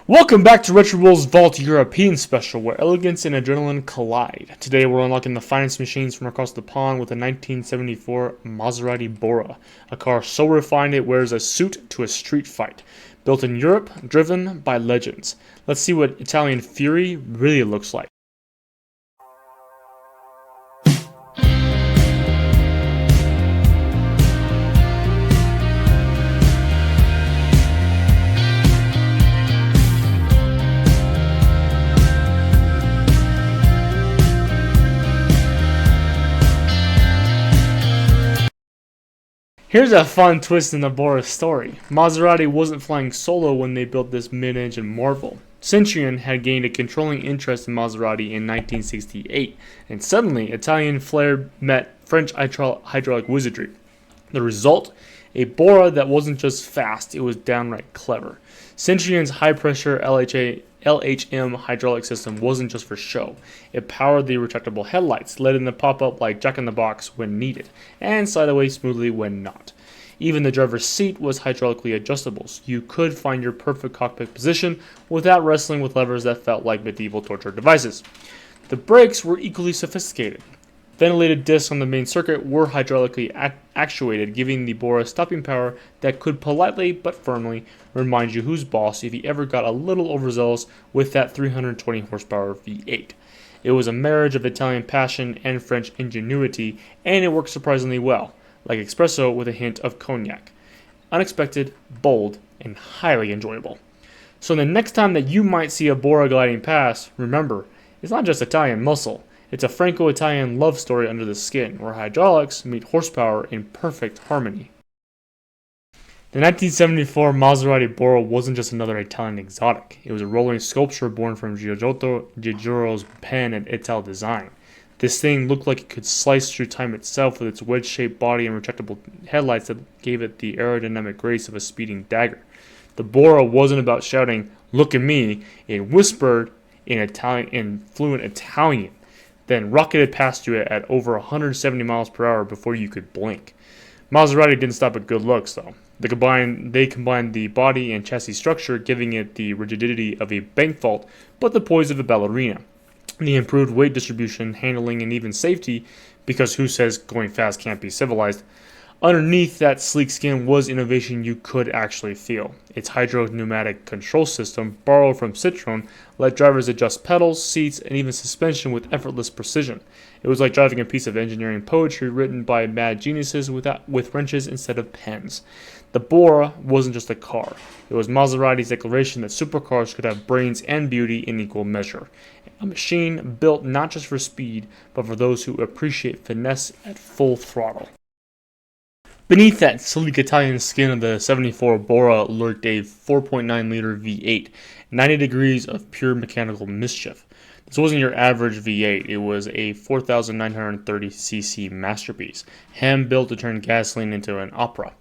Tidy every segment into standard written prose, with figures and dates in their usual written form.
Welcome back to RetroWheelsVault European Special, where elegance and adrenaline collide. Today we're unlocking the finest machines from across the pond with a 1974 Maserati Bora, a car so refined it wears a suit to a street fight. Built in Europe, driven by legends. Let's see what Italian fury really looks like. Here's a fun twist in the Bora story. Maserati wasn't flying solo when they built this mid-engine marvel. Citroën had gained a controlling interest in Maserati in 1968, and suddenly Italian flair met French hydraulic wizardry. The result? A Bora that wasn't just fast, it was downright clever. Citroën's high-pressure LHM hydraulic system wasn't just for show. It powered the retractable headlights, letting them pop up like jack-in-the-box when needed, and slide away smoothly when not. Even the driver's seat was hydraulically adjustable, so you could find your perfect cockpit position without wrestling with levers that felt like medieval torture devices. The brakes were equally sophisticated. Ventilated discs on the main circuit were hydraulically actuated, giving the Bora stopping power that could politely but firmly remind you who's boss if you ever got a little overzealous with that 320 horsepower V8. It was a marriage of Italian passion and French ingenuity, and it worked surprisingly well, like espresso with a hint of cognac. Unexpected, bold, and highly enjoyable. So the next time that you might see a Bora gliding past, remember, it's not just Italian muscle. It's a Franco-Italian love story under the skin, where hydraulics meet horsepower in perfect harmony. The 1974 Maserati Bora wasn't just another Italian exotic. It was a rolling sculpture born from Giorgetto Giugiaro's pen and Ital design. This thing looked like it could slice through time itself with its wedge-shaped body and retractable headlights that gave it the aerodynamic grace of a speeding dagger. The Bora wasn't about shouting, "Look at me," it whispered in fluent Italian, then rocketed past you at over 170 miles per hour before you could blink. Maserati didn't stop at good looks, though. They combined the body and chassis structure, giving it the rigidity of a bank vault, but the poise of a ballerina. The improved weight distribution, handling, and even safety, because who says going fast can't be civilized? Underneath that sleek skin was innovation you could actually feel. Its hydro-pneumatic control system, borrowed from Citroën, let drivers adjust pedals, seats, and even suspension with effortless precision. It was like driving a piece of engineering poetry written by mad geniuses with wrenches instead of pens. The Bora wasn't just a car. It was Maserati's declaration that supercars could have brains and beauty in equal measure. A machine built not just for speed, but for those who appreciate finesse at full throttle. Beneath that sleek Italian skin of the 74 Bora lurked a 4.9-liter V8, 90 degrees of pure mechanical mischief. This wasn't your average V8, it was a 4,930cc masterpiece, hand-built to turn gasoline into an opera.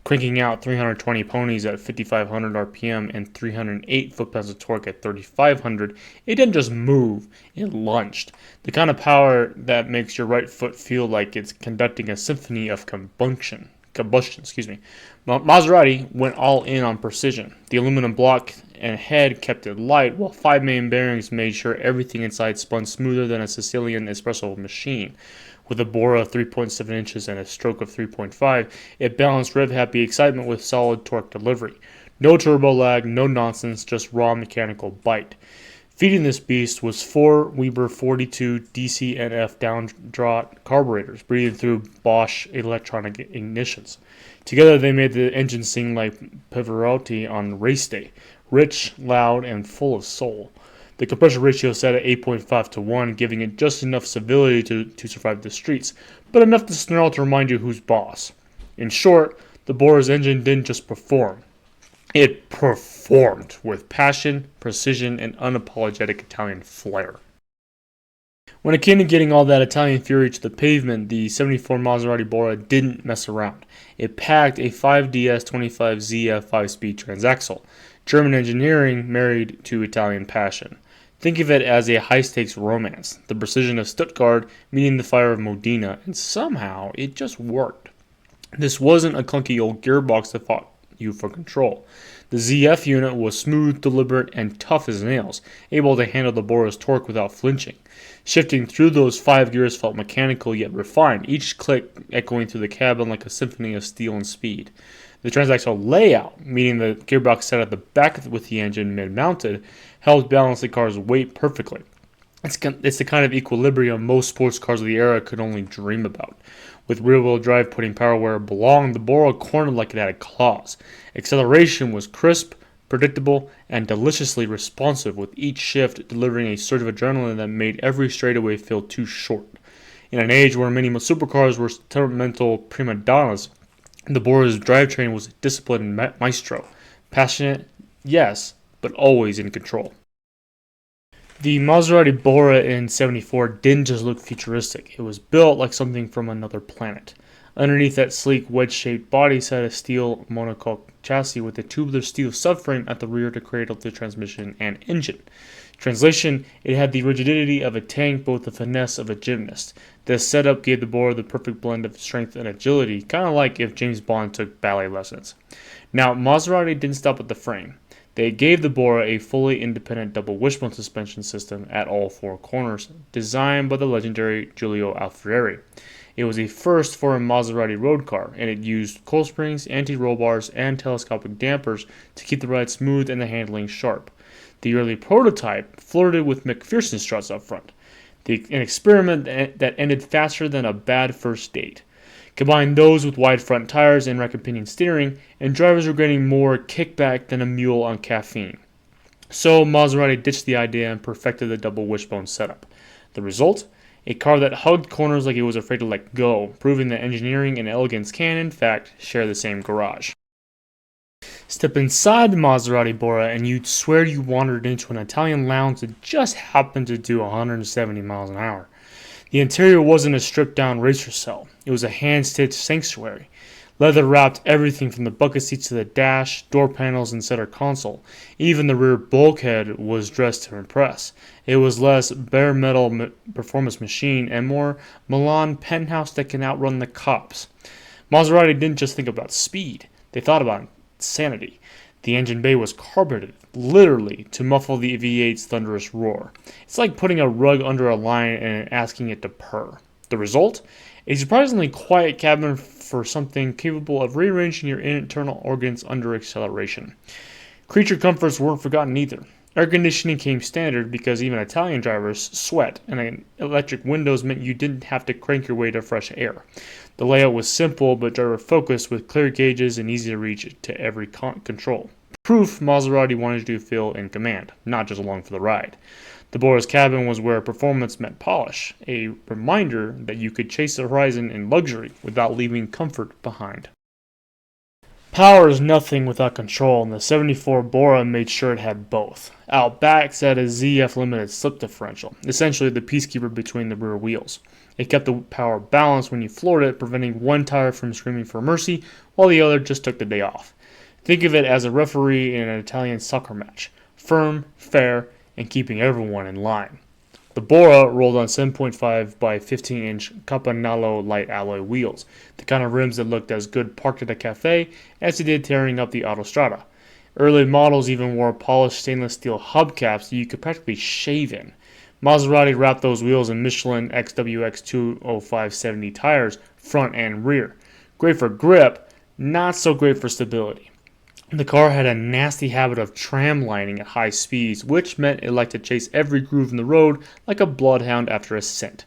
Cranking out 320 ponies at 5,500 RPM and 308 foot-pounds of torque at 3,500, it didn't just move, it lunged. The kind of power that makes your right foot feel like it's conducting a symphony of combustion. Maserati went all in on precision. The aluminum block and head kept it light, while 5 main bearings made sure everything inside spun smoother than a Sicilian espresso machine. With a Bora of 3.7 inches and a stroke of 3.5, it balanced rev-happy excitement with solid torque delivery. No turbo lag, no nonsense, just raw mechanical bite. Feeding this beast was 4 Weber 42 DCNF down-draught carburetors, breathing through Bosch electronic ignitions. Together they made the engine sing like Pavarotti on race day, rich, loud, and full of soul. The compression ratio set at 8.5 to 1, giving it just enough civility to survive the streets, but enough to snarl to remind you who's boss. In short, the Bora's engine didn't just perform. It performed with passion, precision, and unapologetic Italian flair. When it came to getting all that Italian fury to the pavement, the 74 Maserati Bora didn't mess around. It packed a 5DS25ZF 5-speed transaxle, German engineering married to Italian passion. Think of it as a high-stakes romance, the precision of Stuttgart meeting the fire of Modena, and somehow it just worked. This wasn't a clunky old gearbox that fought you for control. The ZF unit was smooth, deliberate, and tough as nails, able to handle the Bora's torque without flinching. Shifting through those 5 gears felt mechanical yet refined, each click echoing through the cabin like a symphony of steel and speed. The transaxle layout, meaning the gearbox set at the back with the engine mid-mounted, helped balance the car's weight perfectly. It's the kind of equilibrium most sports cars of the era could only dream about. With rear-wheel drive putting power where it belonged, the Bora cornered like it had claws. Acceleration was crisp, predictable, and deliciously responsive, with each shift delivering a surge of adrenaline that made every straightaway feel too short. In an age where many supercars were temperamental prima donnas, the Bora's drivetrain was a disciplined maestro. Passionate, yes, but always in control. The Maserati Bora in '74 didn't just look futuristic, it was built like something from another planet. Underneath that sleek wedge-shaped body sat a steel monocoque chassis with a tubular steel subframe at the rear to cradle the transmission and engine. Translation, it had the rigidity of a tank, both the finesse of a gymnast. This setup gave the Bora the perfect blend of strength and agility, kind of like if James Bond took ballet lessons. Now, Maserati didn't stop at the frame. They gave the Bora a fully independent double-wishbone suspension system at all four corners, designed by the legendary Giulio Alfieri. It was a first for a Maserati road car, and it used coil springs, anti-roll bars, and telescopic dampers to keep the ride smooth and the handling sharp. The early prototype flirted with McPherson struts up front, an experiment that ended faster than a bad first date. Combine those with wide front tires and rack and pinion steering, and drivers were getting more kickback than a mule on caffeine. So Maserati ditched the idea and perfected the double wishbone setup. The result? A car that hugged corners like it was afraid to let go, proving that engineering and elegance can, in fact, share the same garage. Step inside the Maserati Bora and you'd swear you wandered into an Italian lounge that just happened to do 170 miles an hour. The interior wasn't a stripped-down racer cell. It was a hand-stitched sanctuary. Leather wrapped everything from the bucket seats to the dash, door panels, and center console. Even the rear bulkhead was dressed to impress. It was less bare metal performance machine and more Milan penthouse that can outrun the cops. Maserati didn't just think about speed. They thought about sanity. The engine bay was carpeted, literally, to muffle the V8's thunderous roar. It's like putting a rug under a lion and asking it to purr. The result? A surprisingly quiet cabin for something capable of rearranging your internal organs under acceleration. Creature comforts weren't forgotten either. Air conditioning came standard because even Italian drivers sweat, and electric windows meant you didn't have to crank your way to fresh air. The layout was simple but driver-focused, with clear gauges and easy to reach to every control. Proof Maserati wanted you to feel in command, not just along for the ride. The Bora's cabin was where performance met polish, a reminder that you could chase the horizon in luxury without leaving comfort behind. Power is nothing without control, and the '74 Bora made sure it had both. Out back sat a ZF limited slip differential, essentially the peacekeeper between the rear wheels. It kept the power balanced when you floored it, preventing one tire from screaming for mercy while the other just took the day off. Think of it as a referee in an Italian soccer match, firm, fair, and keeping everyone in line. The Bora rolled on 7.5 by 15-inch Capanalo light alloy wheels, the kind of rims that looked as good parked at a cafe as they did tearing up the autostrada. Early models even wore polished stainless steel hubcaps that you could practically shave in. Maserati wrapped those wheels in Michelin XWX 205/70 tires, front and rear. Great for grip, not so great for stability. The car had a nasty habit of tramlining at high speeds, which meant it liked to chase every groove in the road like a bloodhound after a scent.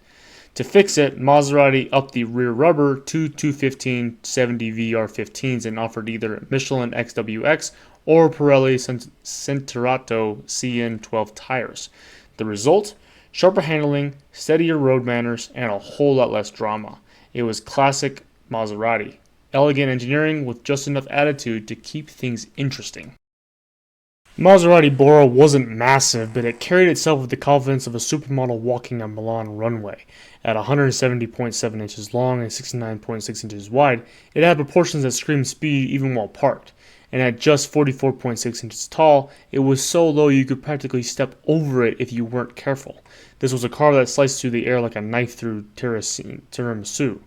To fix it, Maserati upped the rear rubber to 215/70 VR15s and offered either Michelin XWX or Pirelli Cinturato CN12 tires. The result? Sharper handling, steadier road manners, and a whole lot less drama. It was classic Maserati. Elegant engineering with just enough attitude to keep things interesting. Maserati Bora wasn't massive, but it carried itself with the confidence of a supermodel walking a Milan runway. At 170.7 inches long and 69.6 inches wide, it had proportions that screamed speed even while parked. And at just 44.6 inches tall, it was so low you could practically step over it if you weren't careful. This was a car that sliced through the air like a knife through tiramisu.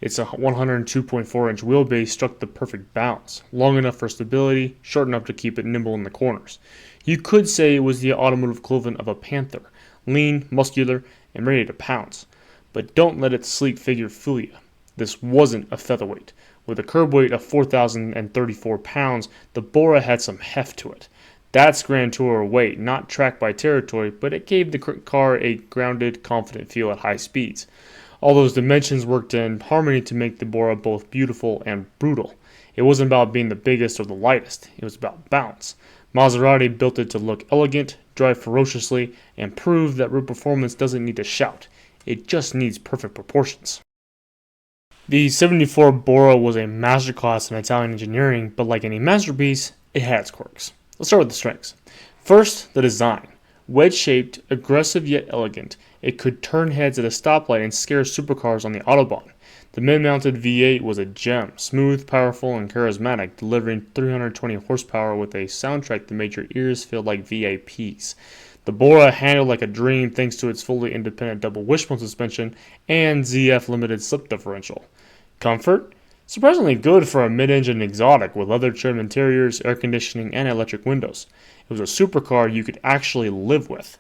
Its 102.4-inch wheelbase struck the perfect balance, long enough for stability, short enough to keep it nimble in the corners. You could say it was the automotive equivalent of a panther, lean, muscular, and ready to pounce. But don't let its sleek figure fool you. This wasn't a featherweight. With a curb weight of 4,034 pounds, the Bora had some heft to it. That's Grand Tourer weight, not tracked by territory, but it gave the car a grounded, confident feel at high speeds. All those dimensions worked in harmony to make the Bora both beautiful and brutal. It wasn't about being the biggest or the lightest, it was about balance. Maserati built it to look elegant, drive ferociously, and prove that road performance doesn't need to shout. It just needs perfect proportions. The 74 Bora was a masterclass in Italian engineering, but like any masterpiece, it had its quirks. Let's start with the strengths. First, the design. Wedge-shaped, aggressive yet elegant, it could turn heads at a stoplight and scare supercars on the Autobahn. The mid-mounted V8 was a gem, smooth, powerful, and charismatic, delivering 320 horsepower with a soundtrack that made your ears feel like VIPs. The Bora handled like a dream thanks to its fully independent double-wishbone suspension and ZF limited slip differential. Comfort? Surprisingly good for a mid-engine exotic with leather-trimmed interiors, air conditioning, and electric windows. It was a supercar you could actually live with.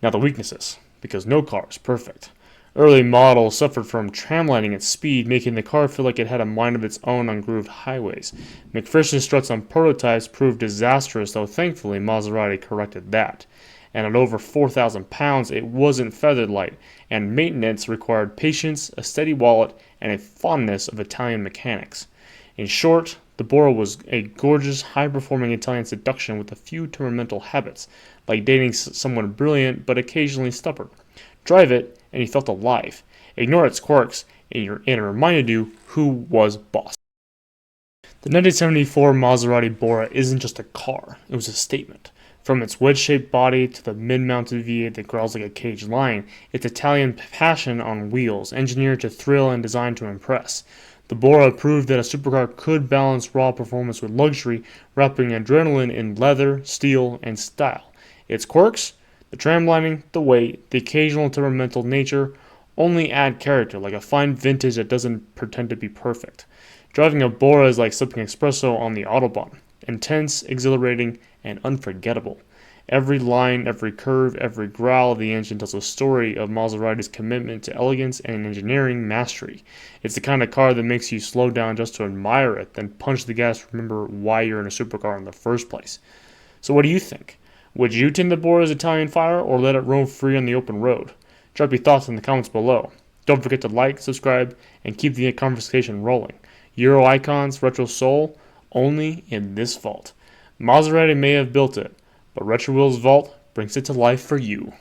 Now the weaknesses, because no car is perfect. Early models suffered from tramlining at speed, making the car feel like it had a mind of its own on grooved highways. McPherson struts on prototypes proved disastrous, though thankfully Maserati corrected that. And at over 4,000 pounds, it wasn't feathered light, and maintenance required patience, a steady wallet, and a fondness of Italian mechanics. In short, the Bora was a gorgeous, high-performing Italian seduction with a few temperamental habits, like dating someone brilliant but occasionally stubborn. Drive it, and you felt alive. Ignore its quirks, and it reminded you who was boss. The 1974 Maserati Bora isn't just a car, it was a statement. From its wedge-shaped body to the mid-mounted V8 that growls like a caged lion, it's Italian passion on wheels, engineered to thrill and designed to impress. The Bora proved that a supercar could balance raw performance with luxury, wrapping adrenaline in leather, steel, and style. Its quirks? The tramlining, the weight, the occasional temperamental nature only add character, like a fine vintage that doesn't pretend to be perfect. Driving a Bora is like sipping espresso on the Autobahn. Intense, exhilarating, and unforgettable. Every line, every curve, every growl of the engine tells a story of Maserati's commitment to elegance and engineering mastery. It's the kind of car that makes you slow down just to admire it, then punch the gas to remember why you're in a supercar in the first place. So what do you think? Would you tame the Bora's Italian fire or let it roam free on the open road? Drop your thoughts in the comments below. Don't forget to like, subscribe, and keep the conversation rolling. Euro Icons, Retro Soul, only in this vault. Maserati may have built it, but RetroWheelsVault brings it to life for you.